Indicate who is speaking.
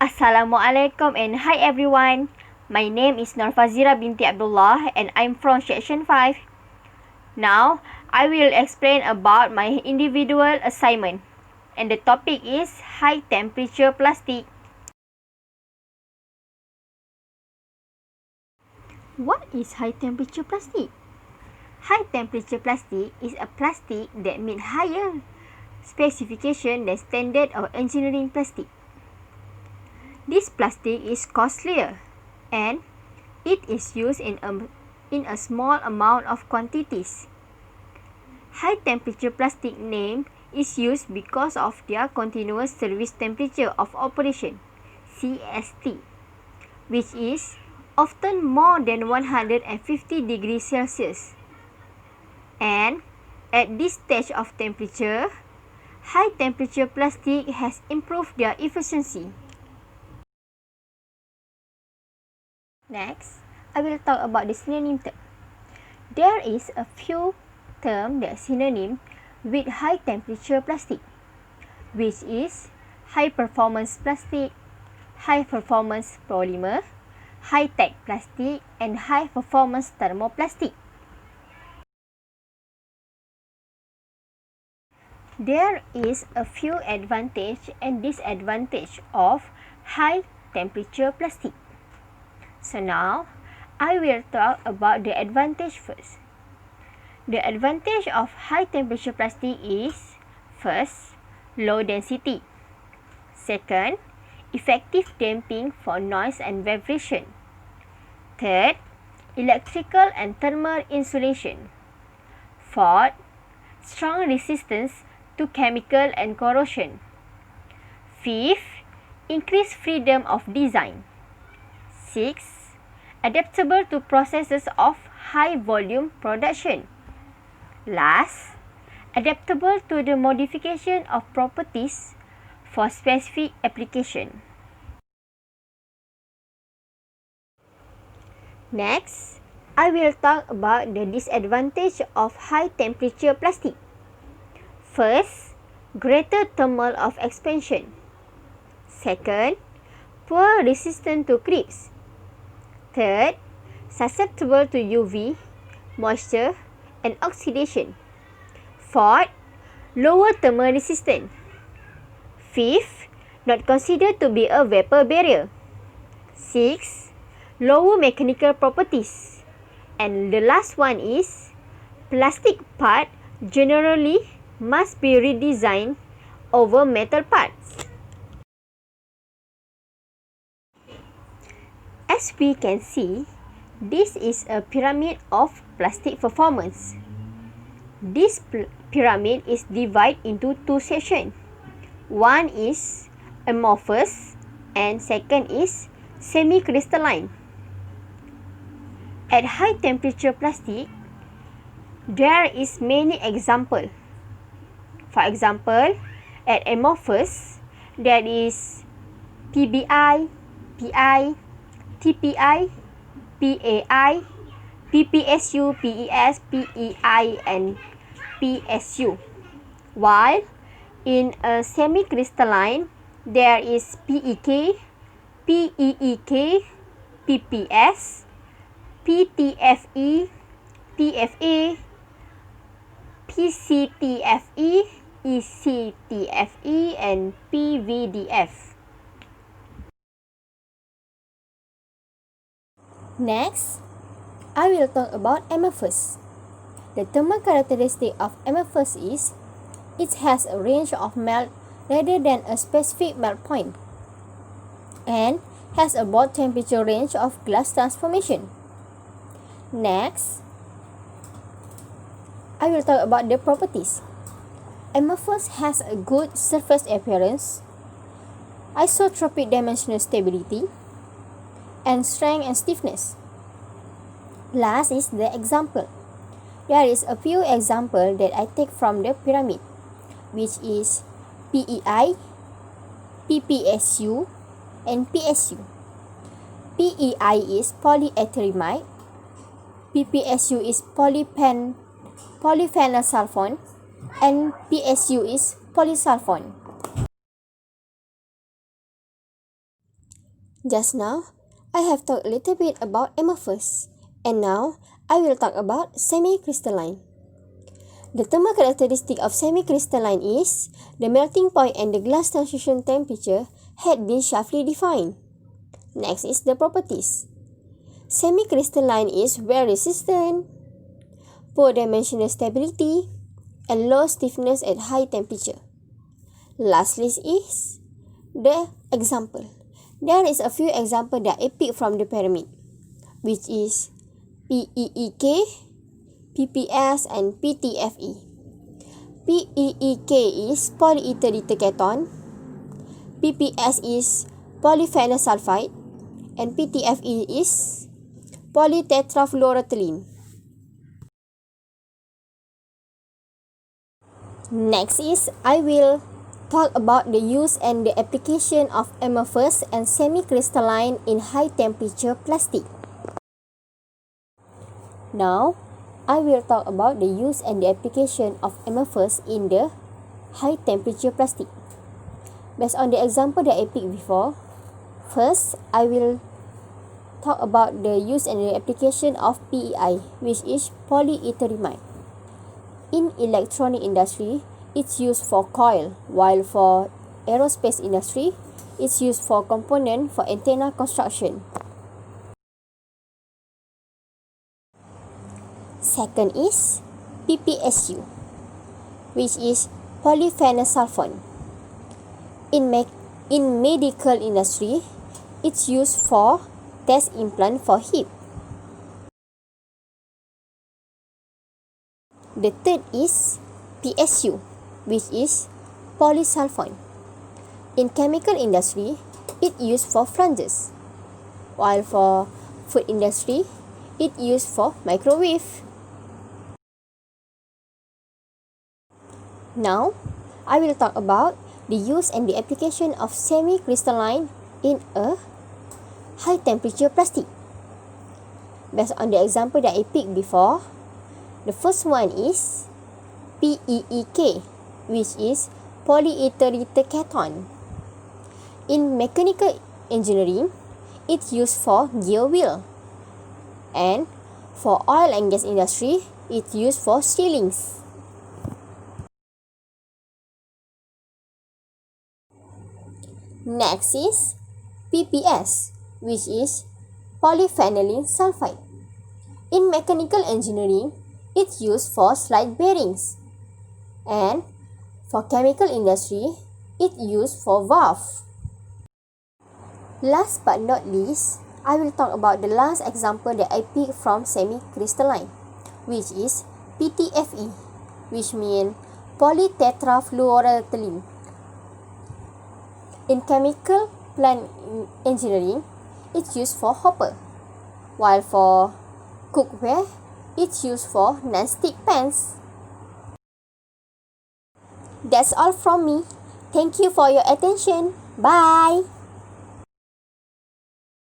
Speaker 1: Assalamualaikum and hi everyone. My name is Norfazira binti Abdullah and I'm from section 5. Now, I will explain about my individual assignment and the topic is high temperature plastic. What is high temperature plastic? High temperature plastic is a plastic that meets higher specification than standard or engineering plastic. This plastic is costlier and it is used in a small amount of quantities. High temperature plastic name is used because of their continuous service temperature of operation CST, which is often more than 150 degrees Celsius. And at this stage of temperature, high temperature plastic has improved their efficiency. Next, I will talk about the synonym term. There is a few terms that synonym with high temperature plastic, which is high performance plastic, high performance polymer, high tech plastic, and high performance thermoplastic. There is a few advantage and disadvantage of high temperature plastic. So now, I will talk about the advantage first. The advantage of high temperature plastic is first, low density. Second, effective damping for noise and vibration. Third, electrical and thermal insulation. Fourth, strong resistance to chemical and corrosion. Fifth, increased freedom of design. 6. Adaptable to processes of high volume production. Last, adaptable to the modification of properties for specific application. Next, I will talk about the disadvantage of high temperature plastic. First, greater thermal of expansion. Second, poor resistance to creeps. Third, susceptible to UV, moisture, and oxidation. Fourth, lower thermal resistance. Fifth, not considered to be a vapor barrier. Sixth, lower mechanical properties. And the last one is, plastic part generally must be redesigned over metal parts. As we can see, this is a pyramid of plastic performance. This pyramid is divided into two sections. One is amorphous and second is semi-crystalline. At high temperature plastic, there is many examples. For example, at amorphous, there is PBI, PI, TPI, PAI, PPSU, PES, PEI, and PSU. While in a semi-crystalline, there is PEK, PEEK, PPS, PTFE, TFA, PCTFE, ECTFE, and PVDF. Next, I will talk about amorphous. The thermal characteristic of amorphous is it has a range of melt rather than a specific melt point and has a broad temperature range of glass transformation. Next, I will talk about the properties. Amorphous has a good surface appearance, isotropic dimensional stability, and strength and stiffness. Last is the example. There is a few examples that I take from the pyramid, which is PEI, PPSU, and PSU. PEI is polyethylamide, PPSU is polyphenylsulfone, and PSU is polysulfone. Just now, I have talked a little bit about amorphous, and now I will talk about semi-crystalline. The thermal characteristic of semi-crystalline is the melting point and the glass transition temperature had been sharply defined. Next is the properties. Semi-crystalline is wear resistant, poor dimensional stability, and low stiffness at high temperature. Lastly is the example. There is a few examples that I picked from the pyramid, which is PEEK, PPS, and PTFE. PEEK is polyether ketone, PPS is polyphenol sulfide, and PTFE is polytetrafluoroethylene. Next is I will talk about the use and the application of amorphous and semi-crystalline in high temperature plastic. Now, I will talk about the use and the application of amorphous in the high temperature plastic. Based on the example that I picked before, first I will talk about the use and the application of PEI, which is polyethylamide. In electronic industry, it's used for coil, while for aerospace industry, it's used for component for antenna construction. Second is PPSU, which is polyphenolsulfone. In medical industry, it's used for test implant for hip. The third is PSU, which is polysulfone. In chemical industry, it used for flanges, while for food industry, it used for microwave. Now, I will talk about the use and the application of semi-crystalline in a high temperature plastic. Based on the example that I picked before, the first one is PEEK, which is polyether ketone. In mechanical engineering, it's used for gear wheel. And for oil and gas industry, it's used for sealings. Next is PPS, which is polyphenylene sulfide. In mechanical engineering, it's used for slide bearings. And for chemical industry, it's used for valve. Last but not least, I will talk about the last example that I picked from semi-crystalline, which is PTFE, which means polytetrafluoroethylene. In chemical plant engineering, it's used for hopper, while for cookware, it's used for non-stick pans. That's all from me. Thank you for your attention. Bye!